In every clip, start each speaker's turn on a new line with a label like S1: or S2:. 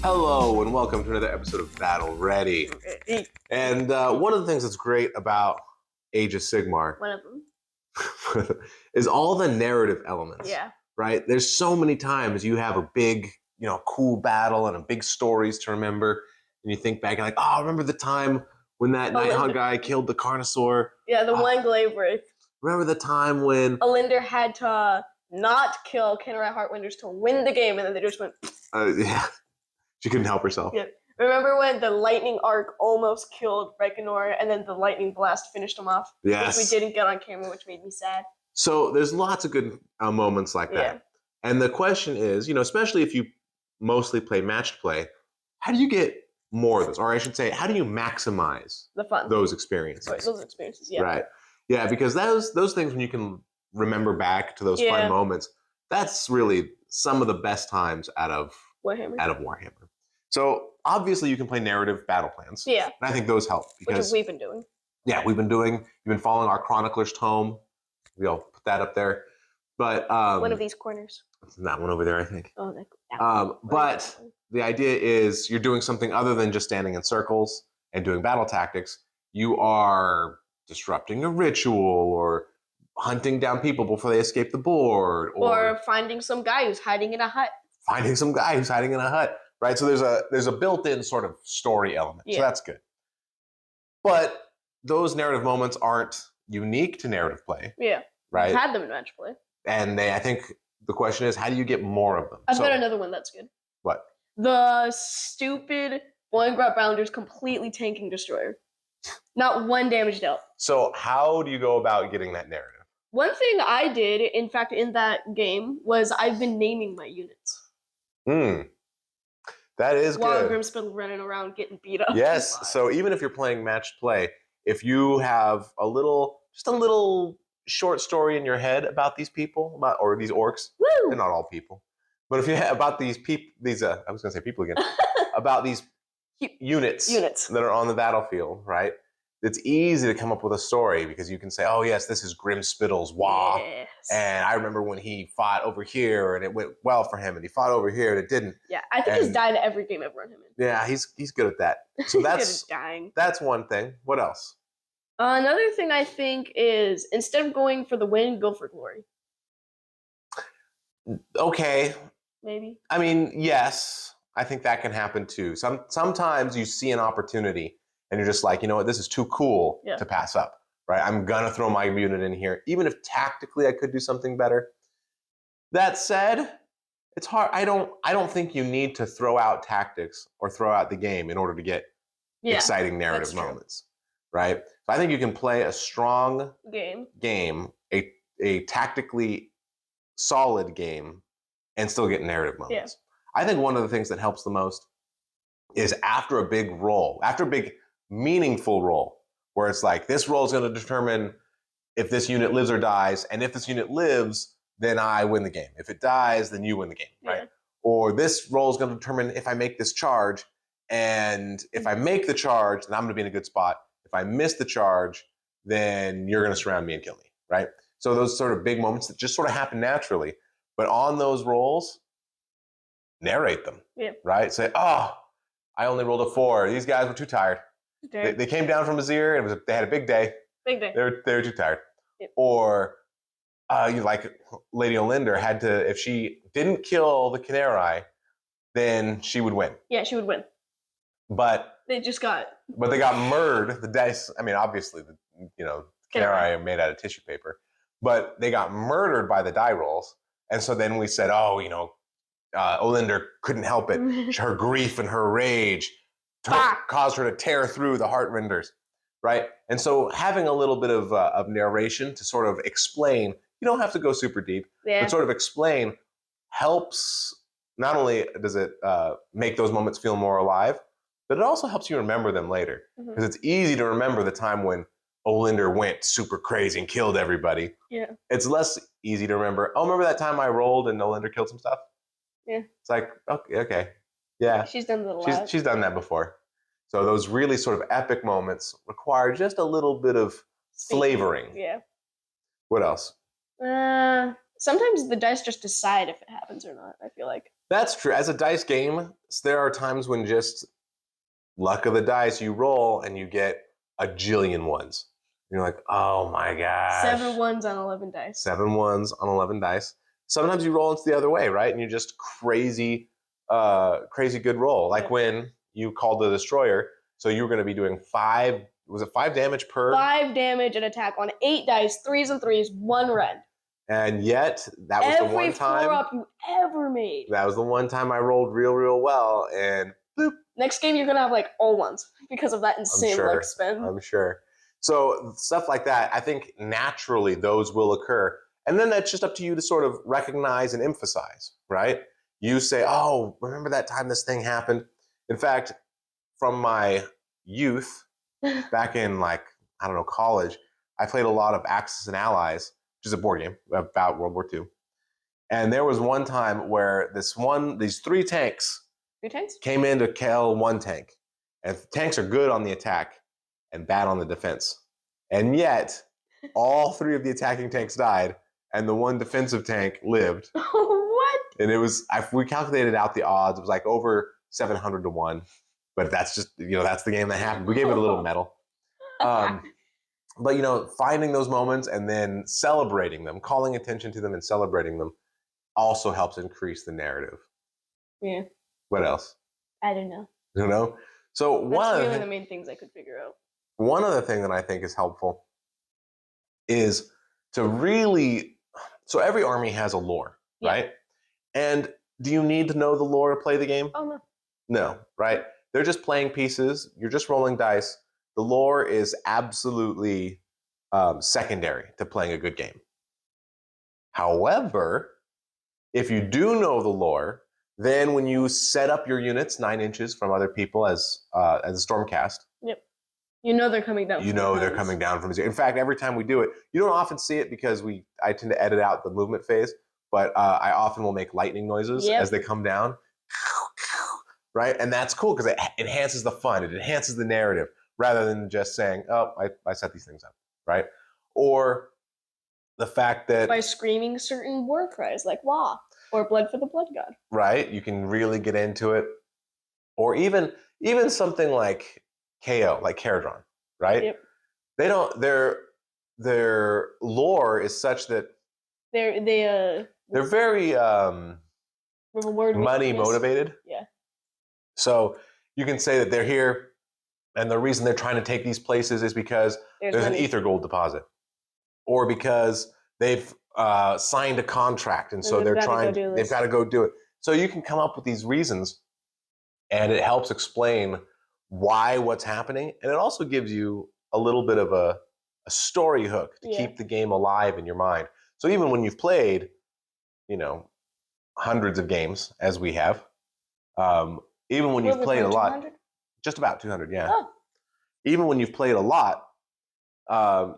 S1: Hello and welcome to another episode of Battle Ready. And one of the things that's great about Age of Sigmar
S2: One of them.
S1: is all the narrative elements.
S2: Yeah.
S1: Right? There's so many times you have a big, cool battle and a big stories to remember. And you think back and like, oh, remember the time when that Nighthawk guy killed the Carnosaur?
S2: Yeah, the one Glaveworth.
S1: Remember the time when
S2: Olinder had to not kill Kenrai Heartwinders to win the game, and then they just went.
S1: Yeah. She couldn't help herself.
S2: Yeah. Remember when the lightning arc almost killed Reconor, and then the lightning blast finished him off?
S1: Yes.
S2: Which we didn't get on camera, which made me sad.
S1: So there's lots of good moments like that.
S2: Yeah.
S1: And the question is, especially if you mostly play matched play, how do you get more of this? Or I should say, how do you maximize
S2: the fun
S1: those experiences?
S2: Right, those experiences, yeah.
S1: Right. Yeah, because those things when you can remember back to those fun moments, that's really some of the best times out of Warhammer. So obviously you can play narrative battle plans.
S2: Yeah.
S1: And I think those help.
S2: Because we've been doing.
S1: Yeah, you've been following our Chronicler's Tome. We'll put that up there. But
S2: one of these corners.
S1: That one over there, I think.
S2: Oh, that
S1: but the idea is you're doing something other than just standing in circles and doing battle tactics. You are disrupting a ritual or hunting down people before they escape the board.
S2: Or finding some guy who's hiding in a hut.
S1: Right? So there's a built-in sort of story element.
S2: Yeah.
S1: So that's good. But those narrative moments aren't unique to narrative play.
S2: Yeah.
S1: Right?
S2: We've had them in match play.
S1: And I think the question is, how do you get more of them?
S2: I've got another one that's good.
S1: What?
S2: The stupid Boingrot Bounders completely tanking Destroyer. Not one damage dealt.
S1: So how do you go about getting that narrative?
S2: One thing I did, in fact, in that game, was I've been naming my units.
S1: That is good.
S2: While Grimspittle running around getting beat up.
S1: Yes, so even if you're playing matched play, if you have just a little short story in your head about these people, or these orcs, they're not all people, but if you have about these I was going to say people again, about these units that are on the battlefield, right? It's easy to come up with a story because you can say, oh yes, this is Grimspittle's Wah. Yes. And I remember when he fought over here and it went well for him, and he fought over here and it didn't.
S2: Yeah, I think he's died every game I've run him in.
S1: Yeah, he's good at that. So that's
S2: good at dying.
S1: That's one thing. What else?
S2: Another thing I think is instead of going for the win, go for glory.
S1: Okay.
S2: Maybe.
S1: I mean, yes, I think that can happen too. Sometimes you see an opportunity and you're just like, you know what, this is too cool to pass up, right? I'm gonna throw my unit in here, even if tactically I could do something better. That said, it's hard. I don't think you need to throw out tactics or throw out the game in order to get exciting narrative moments, right? So I think you can play a strong game, a tactically solid game, and still get narrative moments. Yeah. I think one of the things that helps the most is after a big meaningful roll, where it's like, this roll is going to determine if this unit lives or dies, and if this unit lives, then I win the game. If it dies, then you win the game, right? Or this roll is going to determine if I make this charge, and if I make the charge, then I'm going to be in a good spot. If I miss the charge, then you're going to surround me and kill me, right? So those sort of big moments that just sort of happen naturally, but on those rolls, narrate them, right? Say, oh, I only rolled a 4. These guys were too tired. They came down from Azir and they had a big day. They were too tired. Yep. Or like Lady Olinder had to, if she didn't kill the Canary, then she would win.
S2: Yeah, she would win.
S1: But
S2: they
S1: got murdered. The dice, I mean, obviously, Canary are made out of tissue paper, but they got murdered by the die rolls. And so then we said, oh, Olinder couldn't help it. Her grief and her rage caused her to tear through the Heartrenders, right? And so having a little bit of narration to sort of explain, you don't have to go super deep, but sort of explain helps. Not only does it make those moments feel more alive, but it also helps you remember them later. Because it's easy to remember the time when Olinder went super crazy and killed everybody. Yeah. It's less easy to remember, oh, remember that time I rolled and Olinder killed some stuff? Yeah. It's like, okay. Yeah.
S2: She's done that a lot.
S1: She's done that before. So those really sort of epic moments require just a little bit of flavoring.
S2: Yeah.
S1: What else?
S2: Sometimes the dice just decide if it happens or not, I feel like.
S1: That's true. As a dice game, there are times when just luck of the dice, you roll and you get a jillion ones. You're like, oh my gosh.
S2: 7 ones on 11 dice.
S1: 7 ones on 11 dice. Sometimes you roll into the other way, right? And you're just crazy good roll. Like when you called the destroyer, so you were going to be doing 5, was it 5 damage per?
S2: 5 damage and attack on 8 dice, 3s and 3s, 1 red.
S1: And yet, that was the one time.
S2: Every 4-up you ever made.
S1: That was the one time I rolled real well, and bloop.
S2: Next game, you're going to have like all ones because of that insane luck spin.
S1: I'm sure. So stuff like that, I think naturally those will occur. And then that's just up to you to sort of recognize and emphasize, right? You say, oh, remember that time this thing happened? In fact, from my youth, back in college, I played a lot of Axis and Allies, which is a board game about World War II. And there was one time where these 3 tanks came in to kill 1 tank. And tanks are good on the attack and bad on the defense. And yet, all 3 of the attacking tanks died, and the 1 defensive tank lived.
S2: What?
S1: And it was, we calculated out the odds, it was like over 700 to 1. But that's just, that's the game that happened. We gave it a little medal. But, finding those moments and then celebrating them, calling attention to them and celebrating them also helps increase the narrative.
S2: Yeah.
S1: What else?
S2: I don't know.
S1: You know? So
S2: that's really the main things I could figure out.
S1: One other thing that I think is helpful is to really, so every army has a lore, right? And do you need to know the lore to play the game?
S2: Oh, no.
S1: No, right? They're just playing pieces. You're just rolling dice. The lore is absolutely secondary to playing a good game. However, if you do know the lore, then when you set up your units 9 inches from other people as a Stormcast,
S2: you know they're coming down.
S1: They're coming down from 0. In fact, every time we do it, you don't often see it because I tend to edit out the movement phase, but I often will make lightning noises as they come down, right? And that's cool because it enhances the fun. It enhances the narrative rather than just saying, oh, I set these things up, right? Or the fact that
S2: by screaming certain war cries like "Wah" or "Blood for the Blood God,"
S1: right? You can really get into it, or even something like KO, like Caradron, right?
S2: Yep.
S1: They don't. Their lore is such that they're very money motivated.
S2: Yeah.
S1: So you can say that they're here, and the reason they're trying to take these places is because there's an ether gold deposit, or because they've signed a contract, and so they've got to go do it. So you can come up with these reasons, and it helps explain why what's happening, and it also gives you a little bit of a story hook to keep the game alive in your mind. So even when you've played, hundreds of games as we have, even when you've played a lot, 200? Just about 200, yeah. Oh. Even when you've played a lot,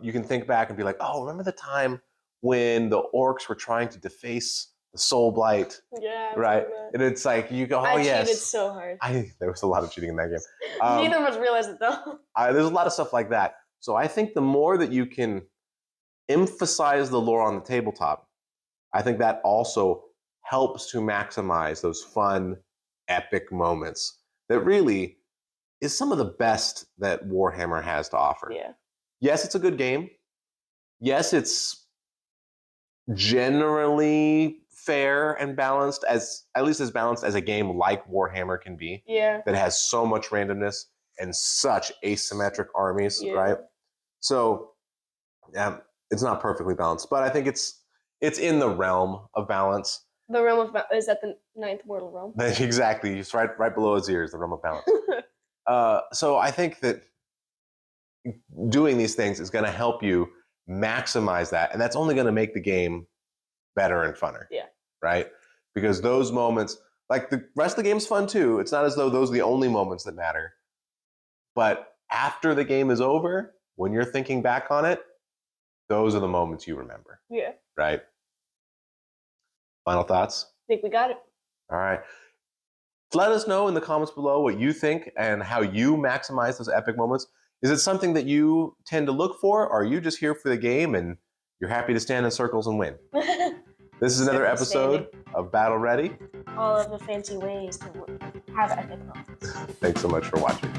S1: you can think back and be like, oh, remember the time when the orcs were trying to deface the Soul Blight?
S2: Yeah,
S1: right. And it's like you go, oh yes.
S2: I cheated so hard.
S1: There was a lot of cheating in that game.
S2: Neither of us realized it though.
S1: There's a lot of stuff like that. So I think the more that you can emphasize the lore on the tabletop, I think that also helps to maximize those fun, epic moments that really is some of the best that Warhammer has to offer.
S2: Yeah.
S1: Yes, it's a good game. Yes, it's generally fair and balanced, at least as balanced as a game like Warhammer can be.
S2: Yeah.
S1: That has so much randomness and such asymmetric armies, right? So, it's not perfectly balanced, but I think it's in the realm of balance.
S2: The realm of is that the 9th mortal realm?
S1: Exactly. It's right below his ears, the realm of balance. So I think that doing these things is going to help you maximize that, and that's only going to make the game better and funner.
S2: Yeah.
S1: Right? Because those moments, like the rest of the game's fun too. It's not as though those are the only moments that matter. But after the game is over, when you're thinking back on it, those are the moments you remember.
S2: Yeah.
S1: Right? Final thoughts?
S2: I think we got it.
S1: All right. Let us know in the comments below what you think and how you maximize those epic moments. Is it something that you tend to look for, or are you just here for the game and you're happy to stand in circles and win? This is another episode of Battle Ready.
S2: all of the fancy ways to have epic moments.
S1: Thanks so much for watching.